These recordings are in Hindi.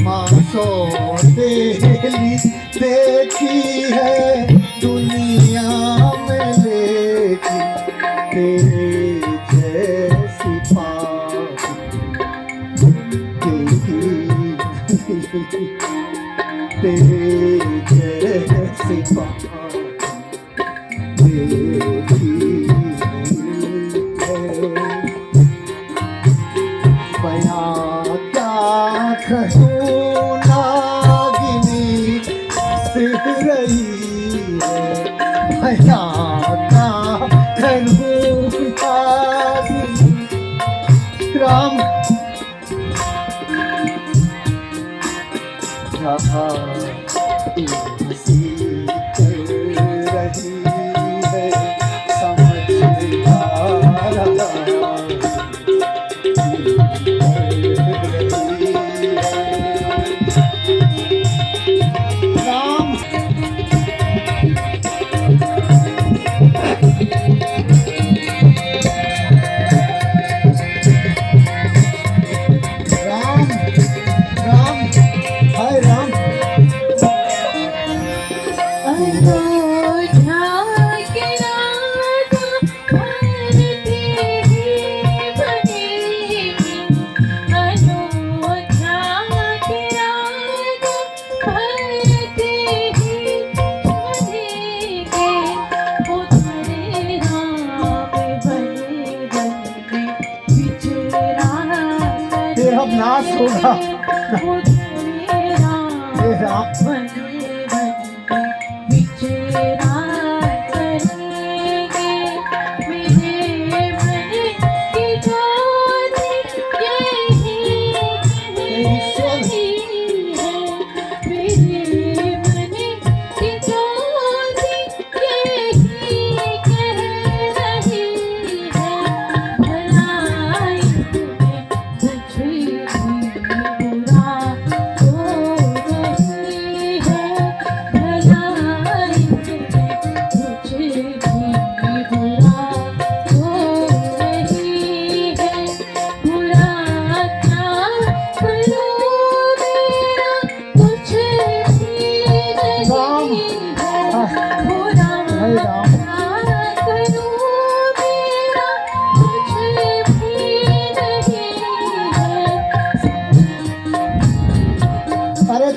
मासो तेली देखी है दुनिया में, लेकिन तेरे जैसी पापी देखी, तेरे जैसी पापी देखी बयां क्या कहूँ नागिनी सिर रही है, बयां क्या कहूँ नागिनी। राम जहाँ हंसी कर रही है समझ आ रहा अब नाश होगा।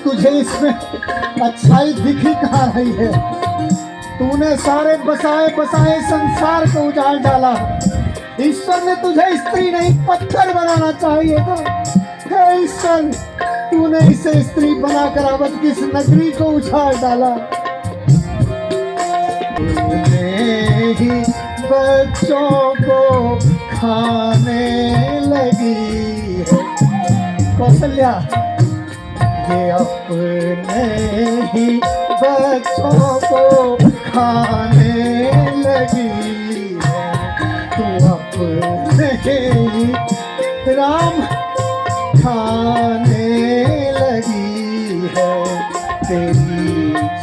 तुझे इसमें अच्छाई दिखी कहाँ रही है? तूने सारे बसाए बसाए संसार को उजाड़ डाला। ईश्वर ने तुझे स्त्री नहीं पत्थर बनाना चाहिए था। हे ईश्वर, तूने इसे स्त्री बनाकर अवध की इस नगरी को उजाड़ डाला। तूने ही बच्चों को खाने लगी है कौशल्या, ये अपने ही बच्चों को खाने लगी है। तू अपने ही राम खाने लगी है। तेरी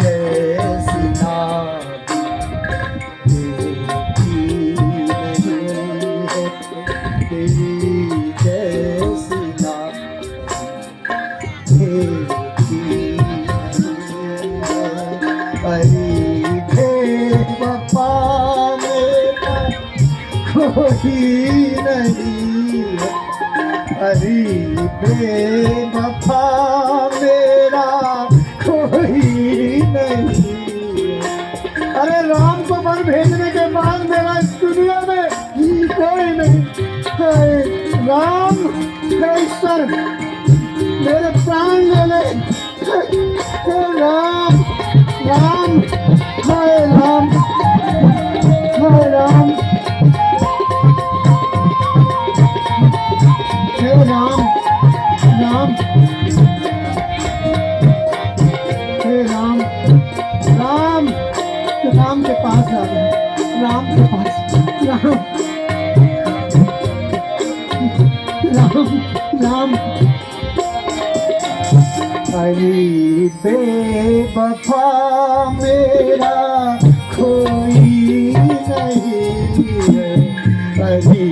जैसी नारी देखी नहीं है, तेरी जैसी कोई नहीं है। अरे बेवफा मेरा कोई नहीं है। अरे राम को वन भेजने के बाद मेरा इस दुनिया में कोई नहीं है। राम ईश्वर मेरे प्राण ले ले। राम राम हाय राम हाय राम हे राम राम हे राम राम राम के पास आ गए। राम के पास राम राम अरे बेवफा मेरा कोई नहीं है। अरे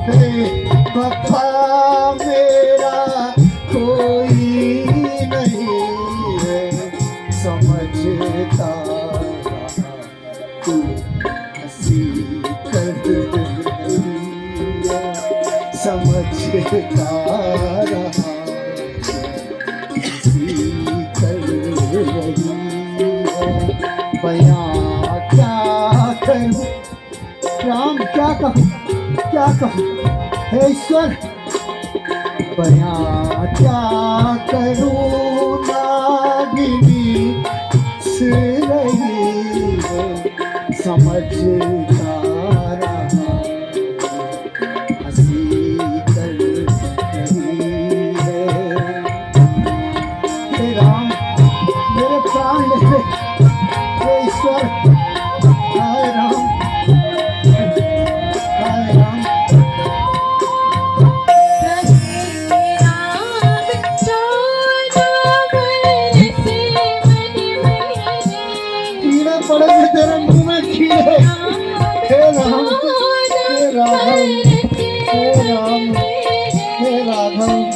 बेवफा मेरा रहा कर रही है बयां क्या करूं राम क्या कहूं हे ईश्वर बयां क्या करूं नागिनी से रही है समझता रहा हंसी कर रही है हे राम मेरे प्राण ले ले हे ईश्वर हाय राम हाय राम पड़ेंगे तेरे मुंह में कीड़े हे राम हे राघव हे राम हे राघव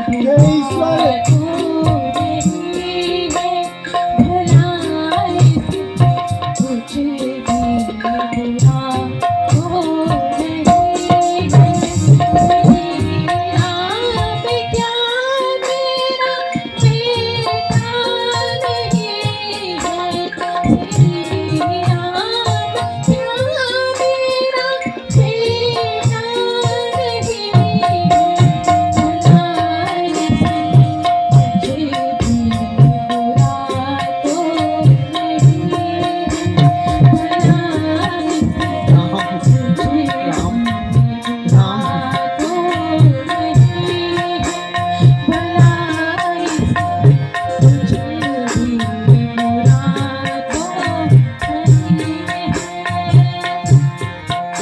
हे ईश्वर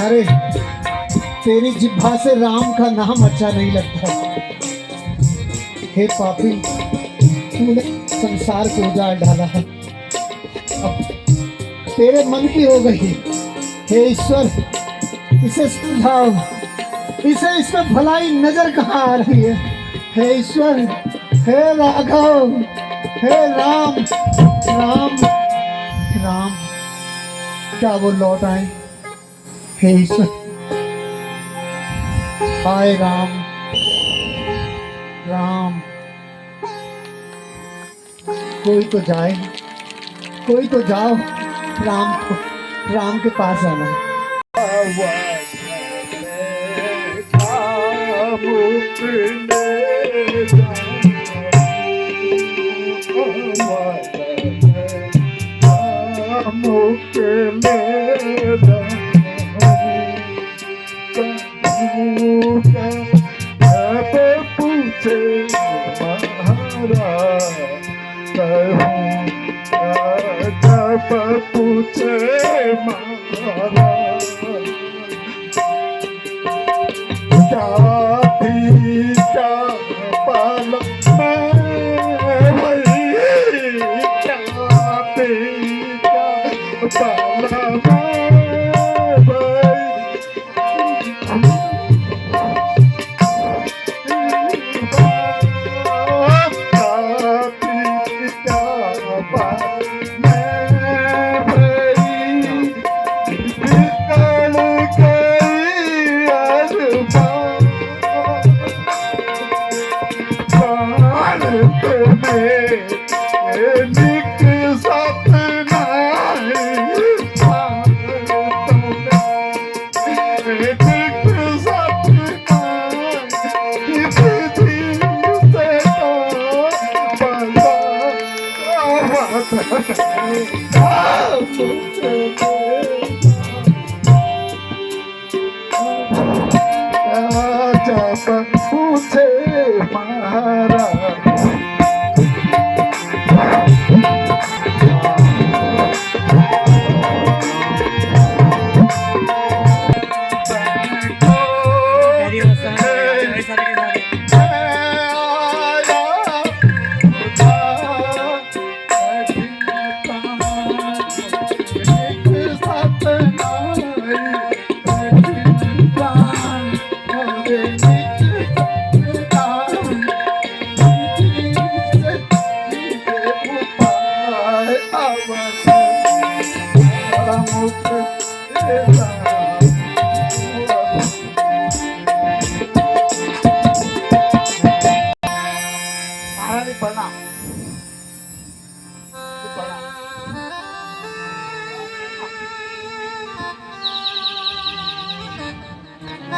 अरे तेरी जिह्वा से राम का नाम अच्छा नहीं लगता हे पापी तूने संसार को उजाड़ डाला है अब तेरे मन की हो गई हे ईश्वर इसे सुझाओ इसे इसमें भलाई नजर कहाँ आ रही है हे ईश्वर हे राघव हे राम राम राम क्या वो लौट आए हे ईश्वर हाय राम राम कोई तो जाए कोई तो जाओ राम के पास आना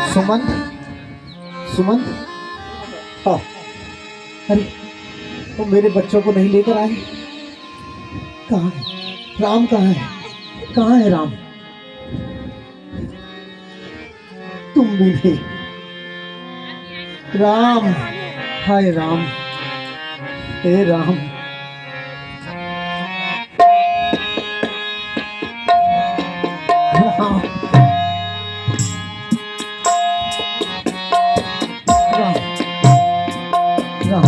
सुमंत, सुमंत, हाँ, अरे वो मेरे बच्चों को नहीं लेकर आए। कहाँ है राम? कहाँ है? कहाँ है राम? तुम भी थे राम। हाय राम, हे राम। राम, राम, राम।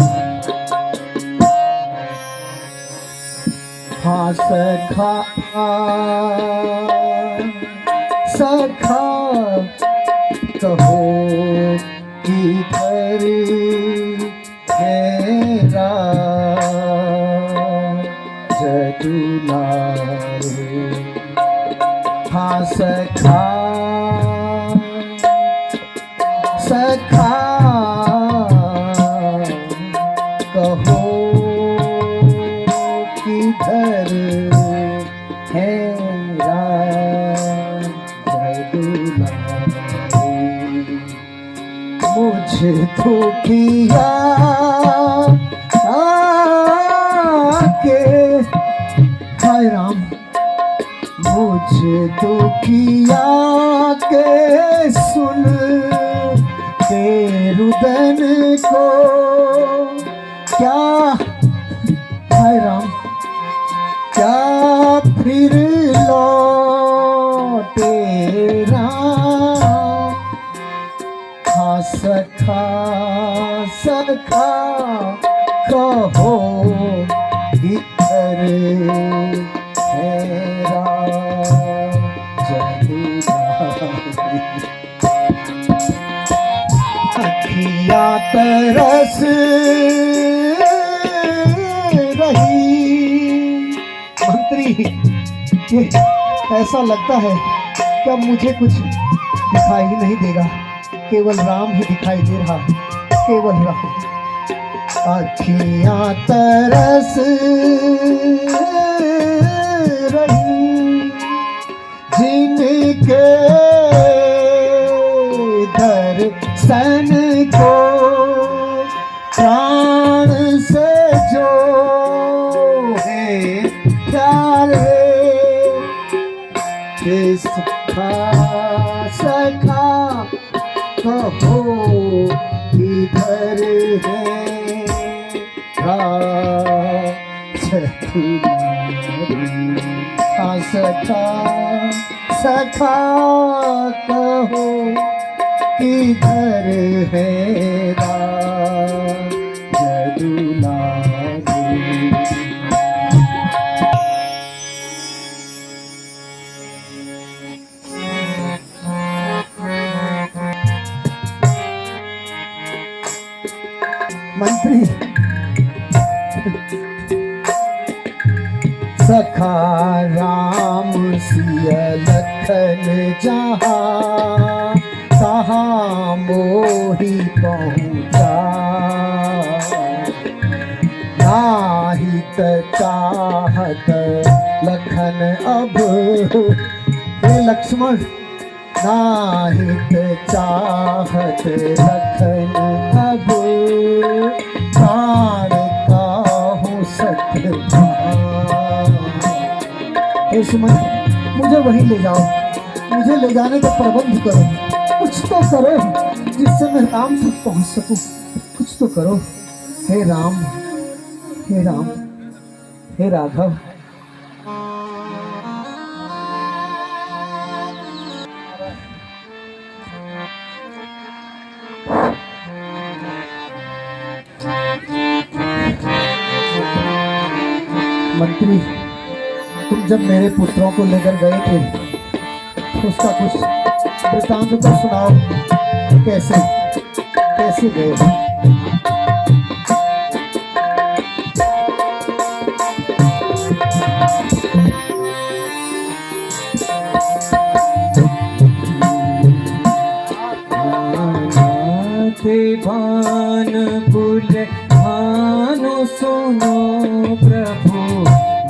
हाँ सखा, सखा कहो किधर मेरा जदुलारे। हाँ सखा, सखा कहो किधर है मुझे तो किया आके। हाय राम, मुझे तो किया के सुन के रुदन को क्या। हाय राम, क्या फिर लौटे राम। हाँ सखा, सखा कहो इधर मेरा जदुलारे। अखियाँ तरस रही। मंत्री, ये ऐसा लगता है कि अब मुझे कुछ दिखाई ही नहीं देगा, केवल राम ही दिखाई दे रहा, केवल राम। अखियाँ तरस रही जिनके दर्शन को प्राण से जो है प्यारे। सखा, सखा कहो किधर है जदुलारे। हाँ सखा, सखा कहो किधर है जदुलारे। मंत्री, सखा राम सिय लखन जहाँ कहाँ मोही पहुँचा। नाहित चाहत लखन अब। हे लक्ष्मण, नाहित चाहत लखन अब प्राण काहू सत्य। हे सुमंत, मुझे वहीं ले जाओ, मुझे ले जाने का प्रबंध करो। कुछ तो करो जिससे मैं राम तक पहुंच सकूं। कुछ तो करो हे राम, हे राम, हे राघव। मंत्री, तुम जब मेरे पुत्रों को लेकर गए थे उसका कुछ वृतांत तो सुनाओ। कैसे कैसे गए? भानुकुल भानु सुनो प्रभु।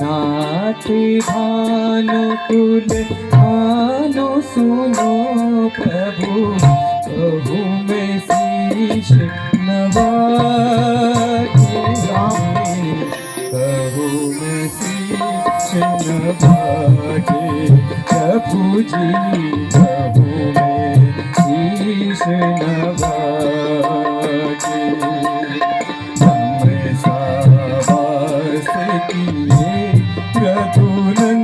नाथी भानुकुल भानु सुनो प्रभु। कहूँ मैं शीश नवा के कहूँ मैं शीश नवा के प्रभु जी कहूँ मैं शीश नवा के सावास किए रघुनंदन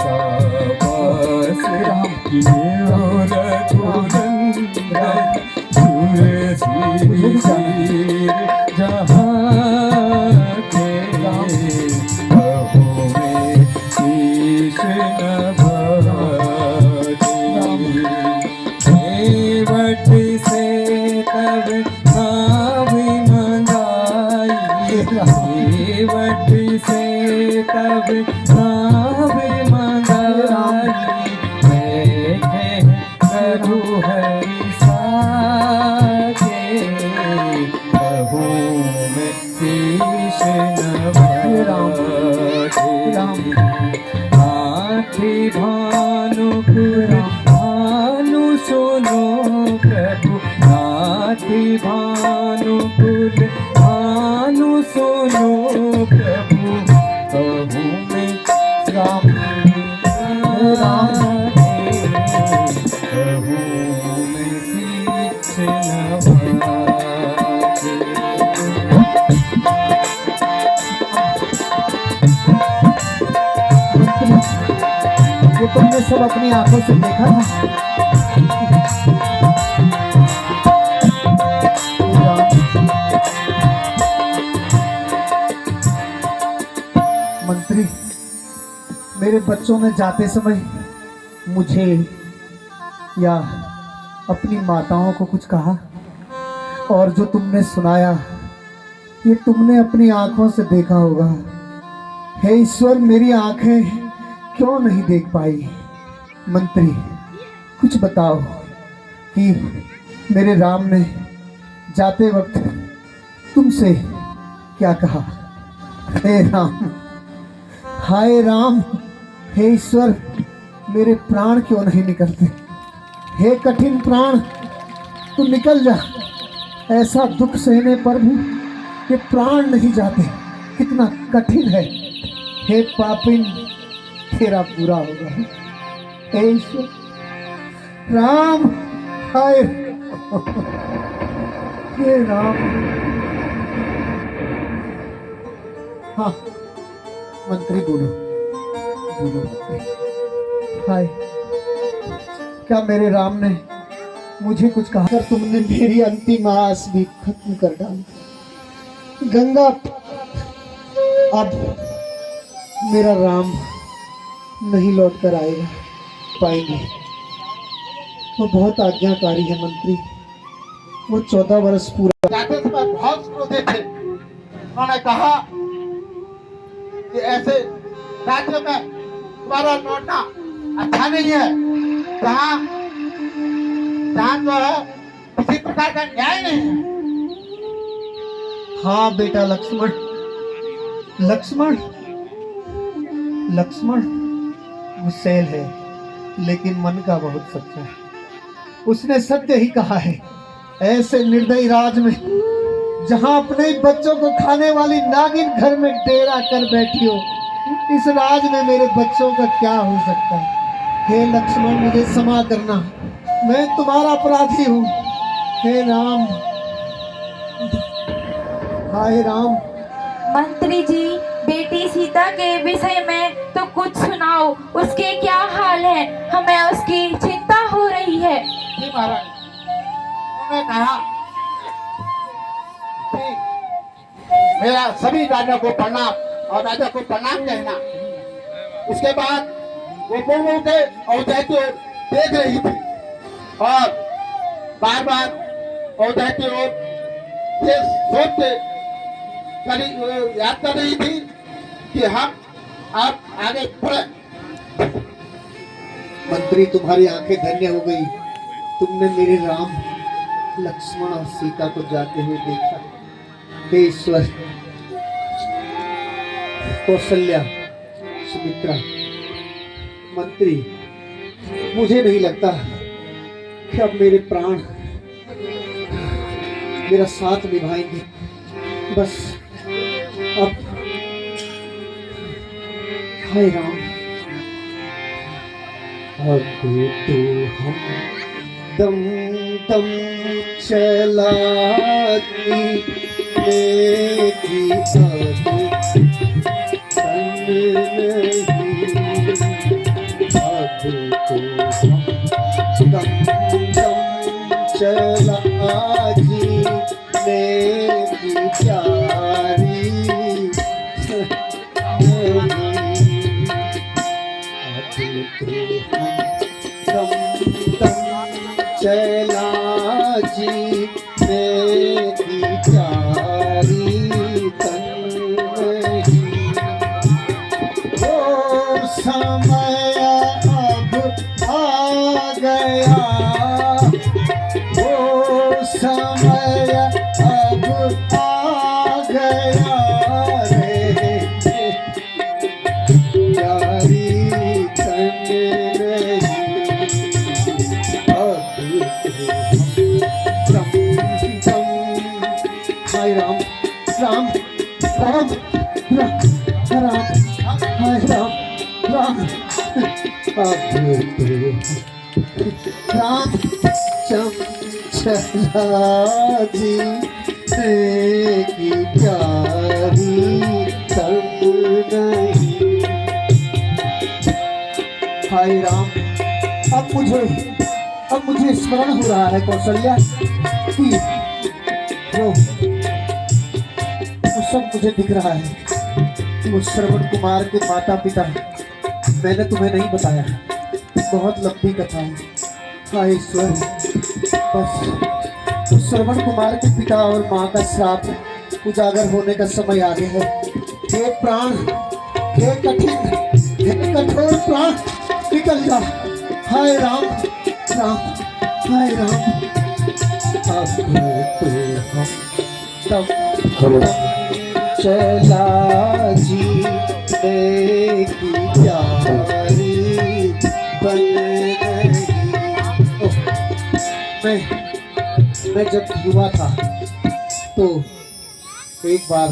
सावास किए रघुनंदन तुलसी जहाँ के कहूँ मैं शीश नभावट से तब नावी मंगाई वट से तब नावी मंगाई बैठे प्रभु हरि सागे कहूँ मैं शीश नवाए आखि भानुपुर भानु सुनो प्रभु आखि भानुपुर भानु सुनो प्रभु कहूँ मैं राम कहूँ मैं शीश नवाए ये तुमने सब अपनी आंखों से देखा था। मंत्री, मेरे बच्चों ने जाते समय मुझे या अपनी माताओं को कुछ कहा, और जो तुमने सुनाया ये तुमने अपनी आंखों से देखा होगा। हे ईश्वर, मेरी आंखें क्यों नहीं देख पाई। मंत्री, कुछ बताओ कि मेरे राम ने जाते वक्त तुमसे क्या कहा। हे राम, हाय राम, हे ईश्वर, मेरे प्राण क्यों नहीं निकलते। हे कठिन प्राण, तू निकल जा। ऐसा दुख सहने पर भी ये प्राण नहीं जाते, कितना कठिन है। हे पापिन, तेरा पूरा होगा। हे ईश्वर, राम, हाय, हे राम। हाँ मंत्री, बोलो बोलो। हाय, क्या मेरे राम ने मुझे कुछ कहा? कर तुमने मेरी अंतिम आस भी खत्म कर डाली। गंगा, अब मेरा राम नहीं लौट कर आएगा पाएंगे। वो बहुत आज्ञाकारी है मंत्री। वो 14 वर्ष पूरा जाते समय बहुत क्रोधित थे। उन्होंने कहा कि ऐसे राज्य में तुम्हारा लौटना अच्छा नहीं है, जहाँ जो है किसी प्रकार का न्याय नहीं है। हाँ बेटा लक्ष्मण, लक्ष्मण, लक्ष्मण गुस्सैल है लेकिन मन का बहुत सच्चा है। उसने सत्य ही कहा है। ऐसे निर्दयी राज में, जहां अपने ही बच्चों को खाने वाली नागिन घर में डेरा कर बैठी हो, इस राज में मेरे बच्चों का क्या हो सकता है। हे लक्ष्मण, मुझे क्षमा करना, मैं तुम्हारा अपराधी हूँ। हे राम, हाय राम। मंत्री जी, बेटी सीता के विषय में तो कुछ सुनाओ, उसके क्या हाल है? हमें उसकी चिंता हो रही है। जी महाराज, उन्होंने कहा कि मेरा सभी राजा को प्रणाम और राजा को प्रणाम कहना। उसके बाद वो बहु के अयोध्या की ओर देख रही थी और बार बार अयोध्या की ओर ये सोच के याद कर रही थी कि हम आप आगे बढ़े। मंत्री, तुम्हारी आंखें धन्य हो गई। तुमने मेरे राम, लक्ष्मण और सीता को जाते हुए देखा। हे ईश्वर, कौशल्या, सुमित्रा, मंत्री, मुझे नहीं लगता कि अब मेरे प्राण मेरा साथ निभाएंगे। बस अब हाय राम, अब तो हम दम दम चलाती लेकी अब तन नहीं, अब तो हम दम दम चलाती लेकी प्यारी दम दम चला जी मेरी प्यारी तन नहीं। वो समय अब आ गया, वो समय अब आ गया रे प्यारी तन हाय राम राम राम राम राम हाय राम राम, अब तो राम चमचला जी की प्यारी तन नहीं। हाय राम, अब मुझे स्मरण हो रहा है कौशल्या कि वो सब मुझे दिख रहा है कि वो श्रवण कुमार के माता पिता, मैंने तुम्हें नहीं बताया, बहुत लंबी कथा है। हाय ईश्वर, बस श्रवण कुमार के पिता और माँ का श्राप उजागर होने का समय आ गया है। हे प्राण, हे कठिन, हे कठोर प्राण, निकल जा। हाय राम राम, हाय राम, अब तो हम तब चला जी की प्यारी बन गई। मैं जब युवा था तो एक बार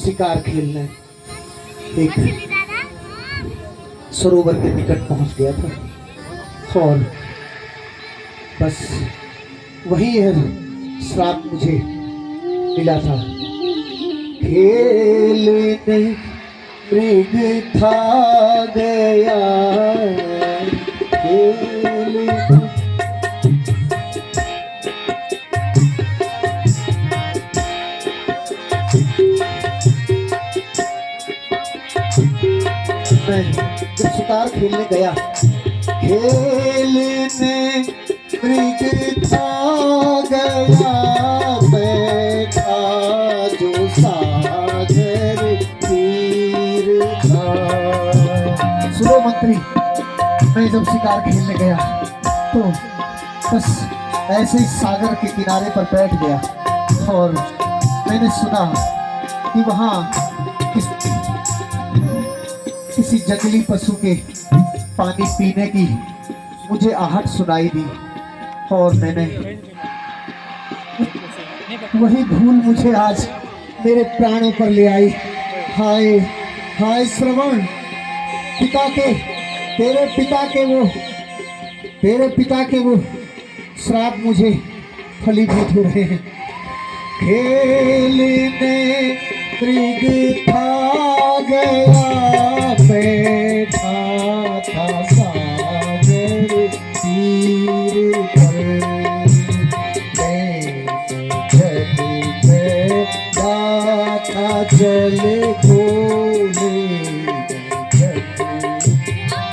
शिकार खेलने एक सरोवर के निकट पहुंच गया था और बस वही है श्राप मुझे मिला था। खेलने मृग था गया, खेलने मैं जब शिकार खेलने गया, खेलने मृग था गया, बैठा जो सागर तीर था। सुनो मंत्री, मैं जब शिकार खेलने गया तो बस ऐसे ही सागर के किनारे पर बैठ गया और मैंने सुना कि वहाँ किसी जंगली पशु के पानी पीने की मुझे आहट सुनाई दी और मैंने वही भूल मुझे आज मेरे प्राणों पर ले आई। हाय हाय श्रवण, तेरे पिता के वो श्राप मुझे फलीभूत हो रहे हैं। खेलने मृग था गया, बैठा था सागर तीर पर, जल को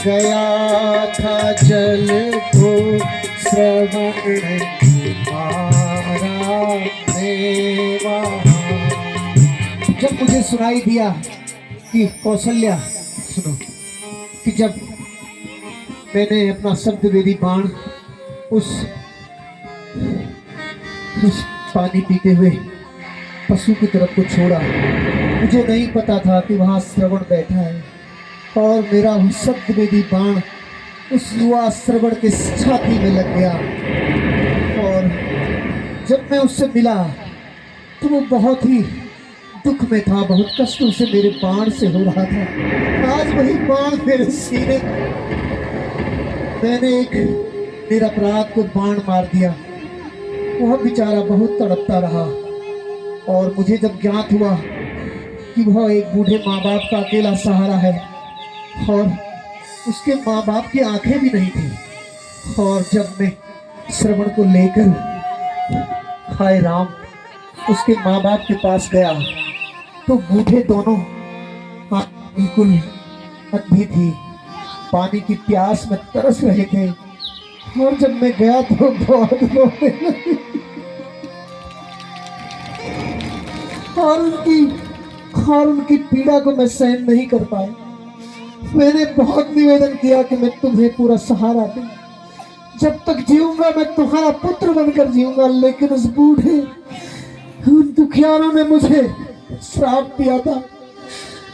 गया था जल को श्रवण कुमारा ने वहाँ। जब मुझे सुनाई दिया कि कौशल्या, सुनो, कि जब मैंने अपना शब्द वेदी बाण उस पानी पीते हुए पशु की तरफ को छोड़ा, मुझे नहीं पता था कि वहाँ श्रवण बैठा है और मेरा शब्द वेदी बाण उस युवा श्रवण के छाती में लग गया। और जब मैं उससे मिला तो वो बहुत ही दुख में था, बहुत कष्टों से मेरे बाण से हो रहा था। आज वही बाण मेरे सीने, मैंने एक निरपराध को बाण मार दिया। वह बेचारा बहुत तड़पता रहा। और मुझे जब ज्ञात हुआ कि वह एक बूढ़े माँ बाप का अकेला सहारा है और उसके माँ बाप की आंखें भी नहीं थी, और जब मैं श्रवण को लेकर, हाय राम, उसके माँ बाप के पास गया तो बूढ़े दोनों बिल्कुल अंधी थी, पानी की प्यास में तरस रहे थे। और जब मैं गया तो बहुत रोने लगी। और उनकी पीड़ा को मैं सहन नहीं कर पाया। मैंने बहुत निवेदन किया कि मैं तुम्हें पूरा सहारा दूं, जब तक जीऊंगा मैं तुम्हारा पुत्र बनकर जीऊंगा। लेकिन उस बूढ़े, उन दुखियारों ने मुझे श्राप दिया था।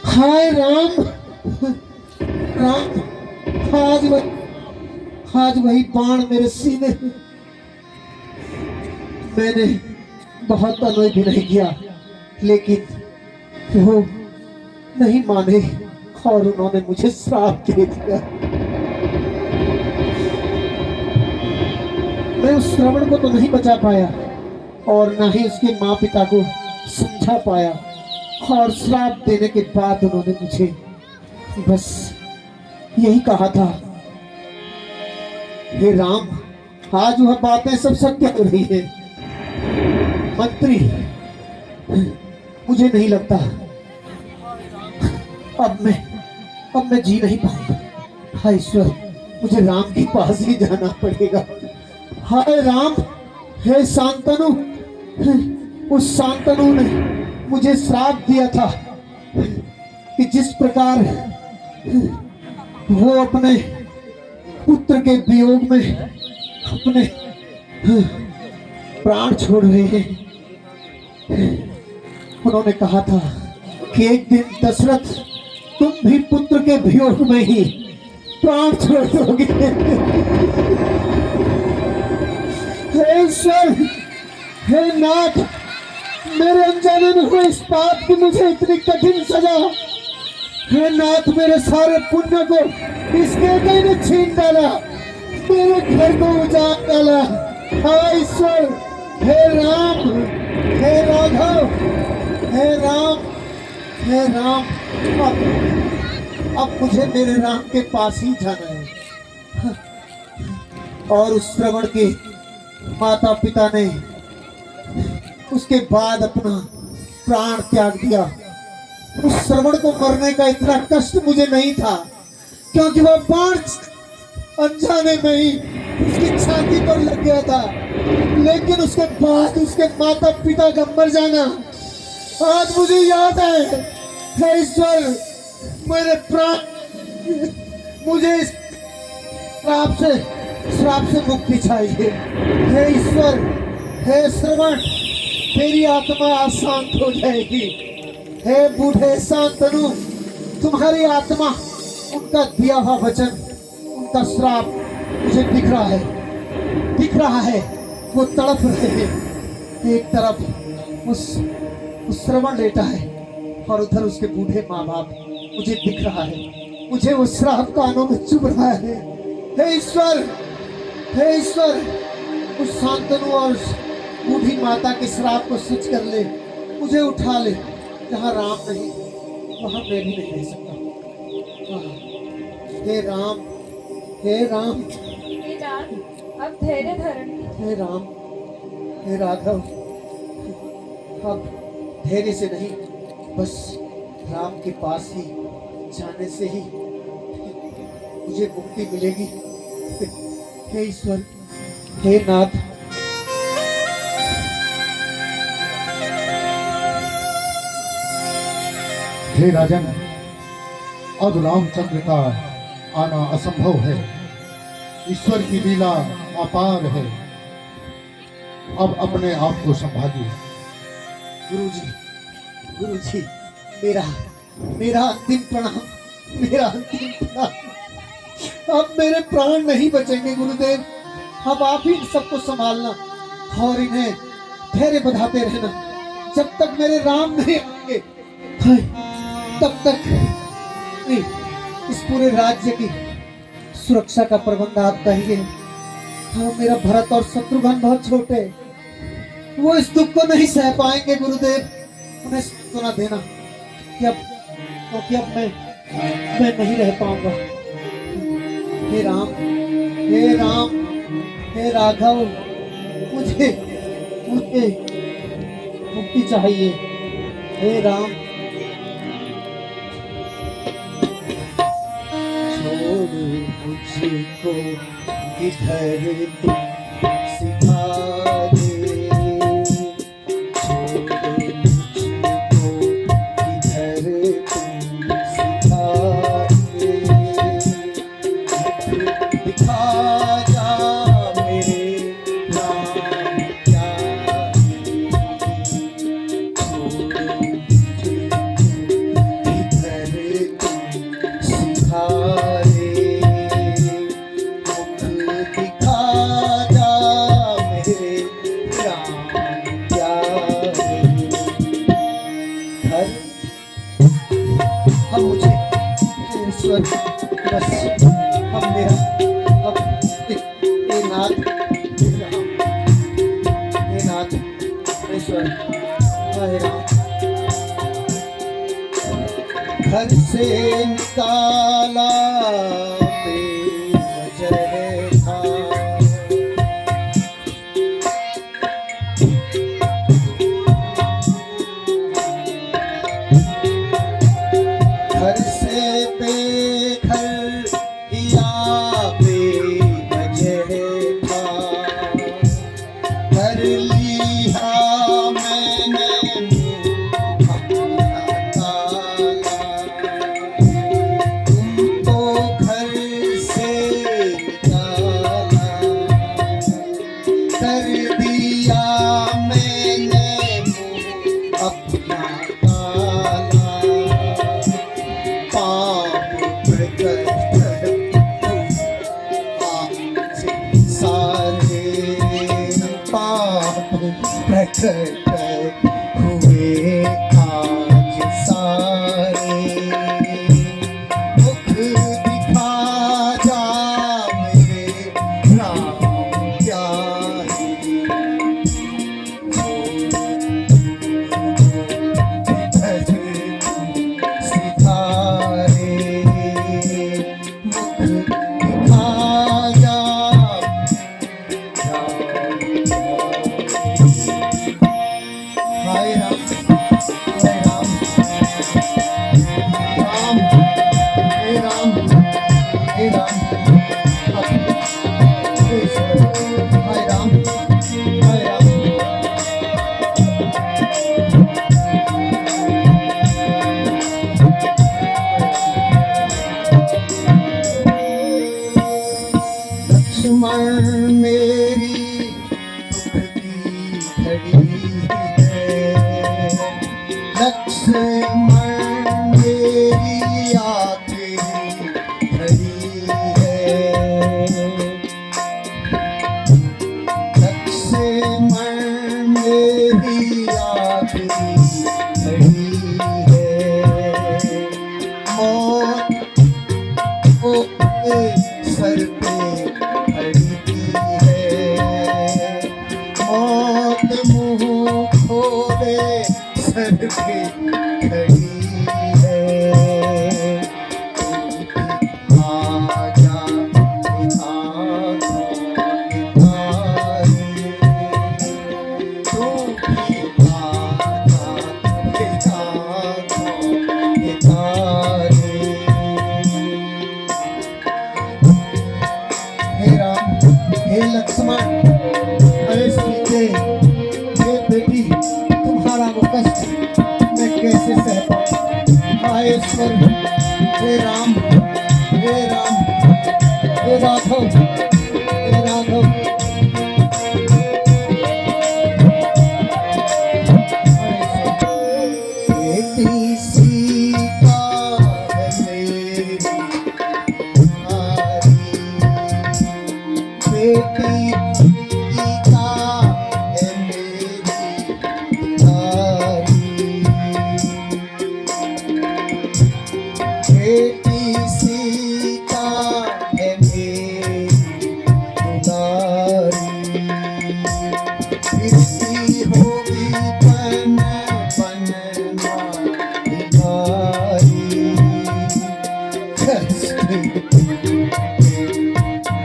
हाय राम, राम, आज वही बाण मेरे सीने। मैंने बहुत अनुनय भी नहीं किया, लेकिन वो नहीं माने और उन्होंने मुझे श्राप दे दिया। मैं उस श्रवण को तो नहीं बचा पाया और ना ही उसके माँ पिता को समझा पाया, और श्राप देने के बाद उन्होंने मुझे बस यही कहा था, हे राम, आज वह बातें सब सत्य हो रही है। मंत्री, मुझे नहीं लगता अब मैं जी नहीं पाऊंगा। हाय ईश्वर, मुझे राम के पास ही जाना पड़ेगा। हाय राम, हे शांतनु, उस शांतनु ने मुझे श्राप दिया था कि जिस प्रकार वो अपने पुत्र के वियोग में अपने प्राण छोड़ रहे हैं, उन्होंने कहा था कि एक दिन दशरथ, तुम भी पुत्र के वियोग में ही प्राण छोड़ दोगे। हे ईश्वर, हे नाथ, मेरे अनजाने में हुए इस पाप की मुझे इतनी कठिन सजा। हे नाथ, मेरे सारे पुण्य को इसके कहीं ने छीन डाला, मेरे घर को उजाड़ डाला। हाय ईश्वर, हे राम, हे राघव, हे राम, हे राम, अब मुझे मेरे राम के पास ही जाना है। और उस श्रवण के माता पिता ने उसके बाद अपना प्राण त्याग दिया। उस श्रवण को मरने का इतना कष्ट मुझे नहीं था, क्योंकि वह बाण अनजाने में ही उसकी छाती पर लग गया था। लेकिन उसके बाद उसके माता पिता का मर जाना आज मुझे याद है। हे ईश्वर, मेरे प्राण, मुझे इस श्राप से मुक्ति चाहिए। हे ईश्वर, हे श्रवण, तेरी आत्मा आज शांत हो जाएगी। हे बूढ़े शांतनु, तुम्हारी आत्मा, उनका दिया हुआ वचन, उनका श्राप मुझे दिख रहा है, वो तड़प रहे हैं। एक तरफ उस श्रवण लेटा है और उधर उसके बूढ़े माँ बाप, मुझे दिख रहा है, मुझे वो श्राप कानों में चुभ रहा है। हे ईश्वर, हे ईश्वर, उस शांतनु और उस बूढ़ी माता के श्राप को सच कर ले, मुझे उठा ले। जहाँ राम नहीं, वहाँ मैं भी नहीं रह सकता। हे राम, हे राम, अब धैर्य धरण। हे राम, हे राघव, अब धैर्य से नहीं, बस राम के पास ही जाने से ही मुझे मुक्ति मिलेगी। हे ईश्वर, हे नाथ, हे राजन, अब रामचंद्र का आना असंभव है। ईश्वर की लीला अपार है। अब अपने आप को संभालिए। गुरुजी, मेरा अंतिम प्रणाम, मेरा अंतिम प्रणाम। अब मेरे प्राण नहीं बचेंगे गुरुदेव। अब आप ही सबको संभालना और इन्हें फेरे बधाते रहना जब तक मेरे राम नहीं आएंगे। हाय, तब तक नहीं, इस पूरे राज्य की सुरक्षा का प्रबंध आप कहिए। हाँ, मेरा भरत और शत्रुघ्न बहुत छोटे, वो इस दुख को नहीं सह पाएंगे गुरुदेव। उन्हें सुना देना कि अब, क्योंकि अब मैं नहीं रह पाऊंगा। हे राम, हे राम, हे राघव, मुझे मुझे मुक्ति चाहिए। हे राम, छोड़ मुझको इधर तुम सिखा दे, छोड़ मुझको इधर तुम सिखा दे, दिखा जा मेरे राम क्या छोड़ मुझको इधर तुम सिखा दे, दिखा जा मेरे राम क्या हर अब मुझे ईश्वर बस अब मेरा अब हे नाथ, हे राम, हे नाथ, ईश्वर, हे राम, घर से निकाला बेवजह था, घर से बेघर किया बेवजह था, कर लिया मैंने अपना ताला, तुमको घर से निकाला, कर दिया मैंने अपना ताला, पाप प्रकट आज सारे पाप प्रकट हुए आज सारे, मुख दिखा जा मेरे राम प्यारे, सितारे मुख दिखा जा हाय राम, हाय राम, राम, हे राम, हे राम, हाय राम, हाय राम, लक्ष्मण मेरी दुख की घड़ी है, लक्ष्मण मेरी आखिरी घड़ी है, लक्ष्मण मेरी आखिरी घड़ी है, मौत को सर पे खड़ी है, मौत मुंह खोले सर पे खड़ी है, आजा तू भी आजा हे राम, हे लक्ष्मण, अरे सीते, हे बेटी, तुम्हारा वो कष्ट मैं कैसे सह पाऊं। हाय ईश्वर, हे राम, हे राम, हे राघव, हे राघव, बेटी सीता है मेरी,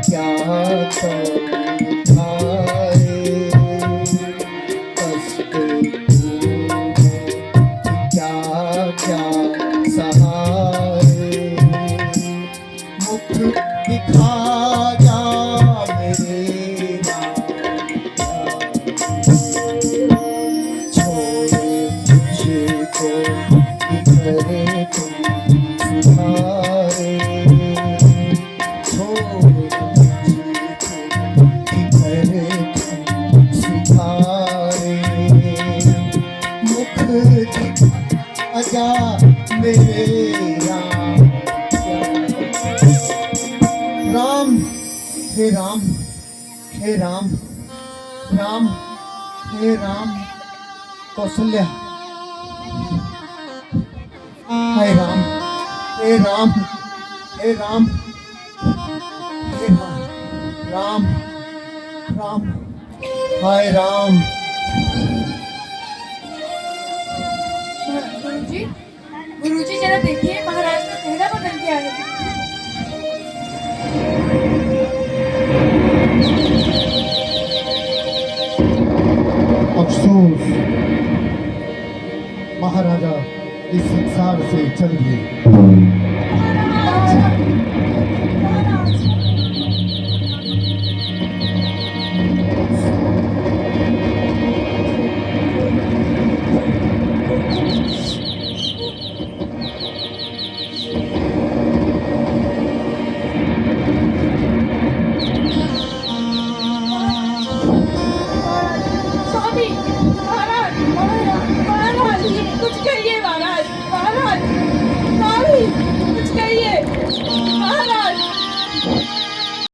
क्या समझाए कष्ट क्या क्या सहारे मुख दिखा जा मेरे छोड़े तुझको इधरे तुम सुधारे छोड़े तुझको इधरे तुम सुधारे मुख दिखा जा मेरे राम हे राम हे राम राम हे राम कौशल्या हाय राम हे राम हे राम हे राम राम राम हाय राम गुरुजी गुरुजी जरा देखिए महाराज का चेहरा बदल गया है अफसोस महाराजा इस संसार से चल गए।